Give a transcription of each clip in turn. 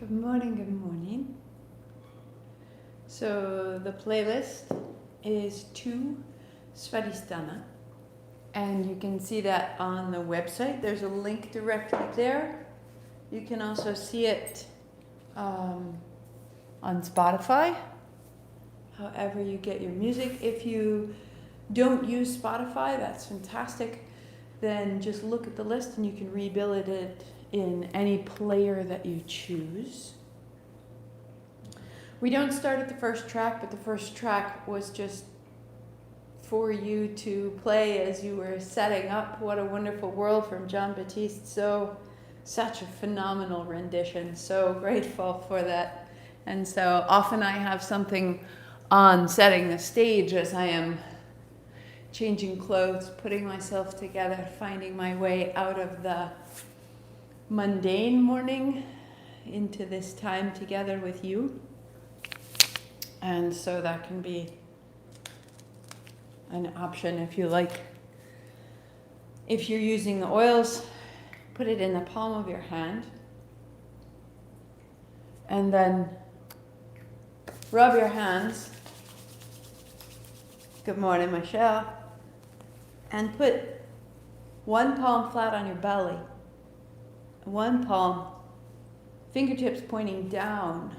Good morning, good morning. So the playlist is to Svadhistana, and you can see that on the website. There's a link directly there. You can also see it on Spotify, however you get your music. If you don't use Spotify, that's fantastic. Then just look at the list and you can rebuild it in any player that you choose. We don't start at the first track, but the first track was just for you to play as you were setting up What a Wonderful World from John Baptiste. Such a phenomenal rendition. So grateful for that. And so often I have something on setting the stage as I am changing clothes, putting myself together, finding my way out of the mundane morning into this time together with you. And so that can be an option if you like. If you're using the oils, put it in the palm of your hand and then rub your hands. Good morning, Michelle. And put one palm flat on your belly. One palm, fingertips pointing down.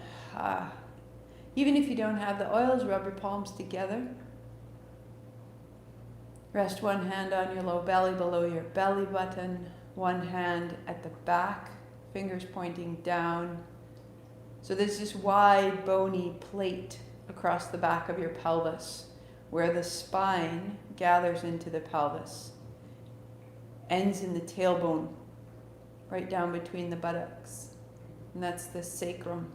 Even if you don't have the oils, rub your palms together. Rest one hand on your low belly below your belly button. One hand at the back, fingers pointing down. So there's this wide, bony plate across the back of your pelvis where the spine gathers into the pelvis, ends in the tailbone, right down between the buttocks. And that's the sacrum.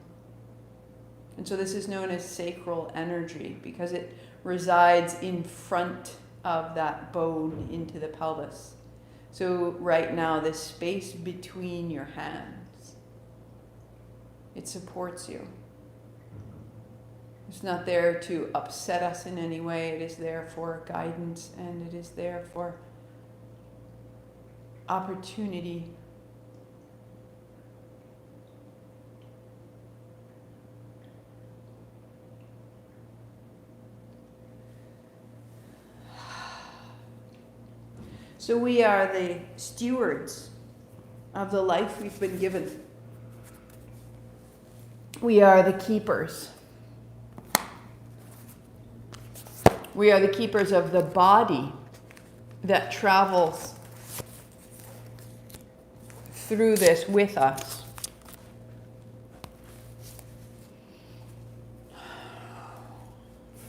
And so this is known as sacral energy because it resides in front of that bone into the pelvis. So right now, this space between your hands, it supports you. It's not there to upset us in any way. It is there for guidance, and it is there for opportunity. So we are the stewards of the life we've been given. We are the keepers. We are the keepers of the body that travels through this with us.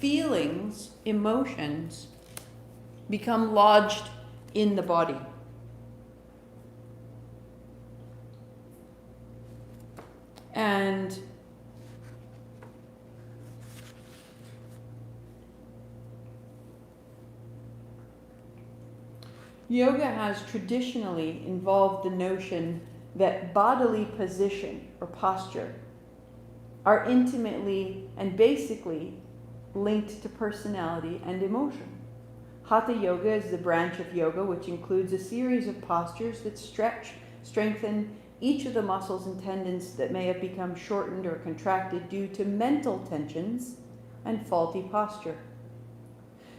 Feelings, emotions become lodged in the body. And yoga has traditionally involved the notion that bodily position or posture are intimately and basically linked to personality and emotion. Hatha yoga is the branch of yoga which includes a series of postures that stretch, strengthen each of the muscles and tendons that may have become shortened or contracted due to mental tensions and faulty posture.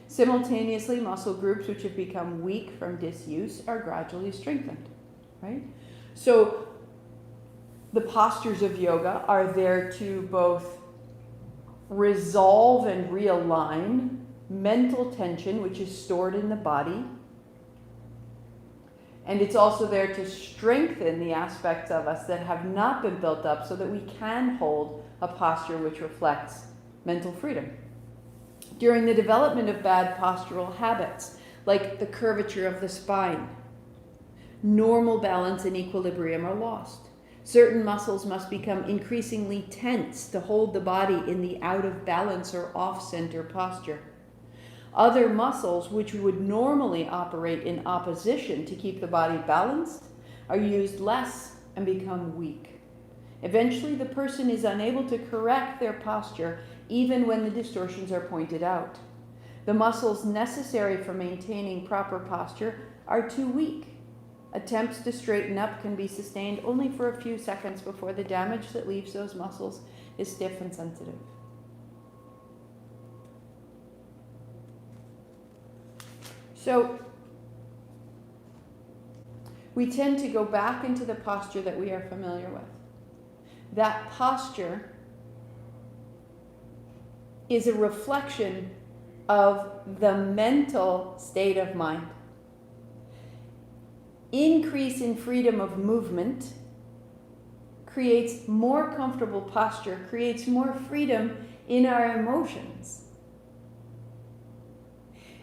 Simultaneously, muscle groups which have become weak from disuse are gradually strengthened, right? So the postures of yoga are there to both resolve and realign mental tension, which is stored in the body. And it's also there to strengthen the aspects of us that have not been built up so that we can hold a posture which reflects mental freedom. During the development of bad postural habits, like the curvature of the spine, normal balance and equilibrium are lost. Certain muscles must become increasingly tense to hold the body in the out of balance or off-center posture. Other muscles, which would normally operate in opposition to keep the body balanced, are used less and become weak. Eventually, the person is unable to correct their posture even when the distortions are pointed out. The muscles necessary for maintaining proper posture are too weak. Attempts to straighten up can be sustained only for a few seconds before the damage that leaves those muscles is stiff and sensitive. So we tend to go back into the posture that we are familiar with. That posture is a reflection of the mental state of mind. Increase in freedom of movement creates more comfortable posture, creates more freedom in our emotions.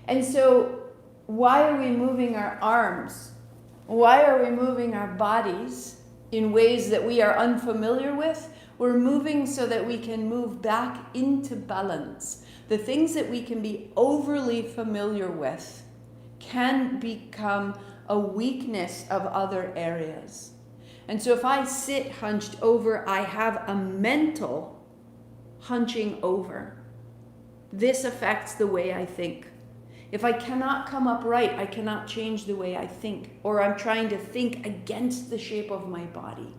And so, why are we moving our arms? Why are we moving our bodies in ways that we are unfamiliar with? We're moving so that we can move back into balance. The things that we can be overly familiar with can become a weakness of other areas. And so if I sit hunched over, I have a mental hunching over. This affects the way I think. If I cannot come upright, I cannot change the way I think, or I'm trying to think against the shape of my body.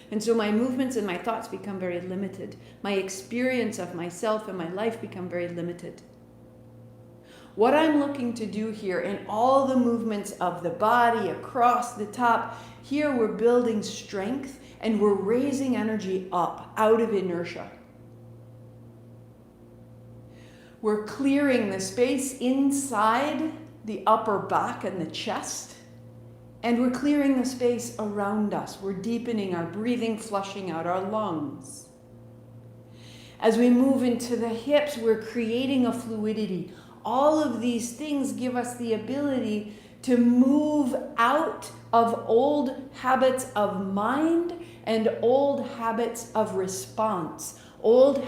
And so my movements and my thoughts become very limited. My experience of myself and my life become very limited. What I'm looking to do here in all the movements of the body across the top, here we're building strength and we're raising energy up out of inertia. We're clearing the space inside the upper back and the chest, and we're clearing the space around us. We're deepening our breathing, flushing out our lungs. As we move into the hips, we're creating a fluidity. All of these things give us the ability to move out of old habits of mind and old habits of response, old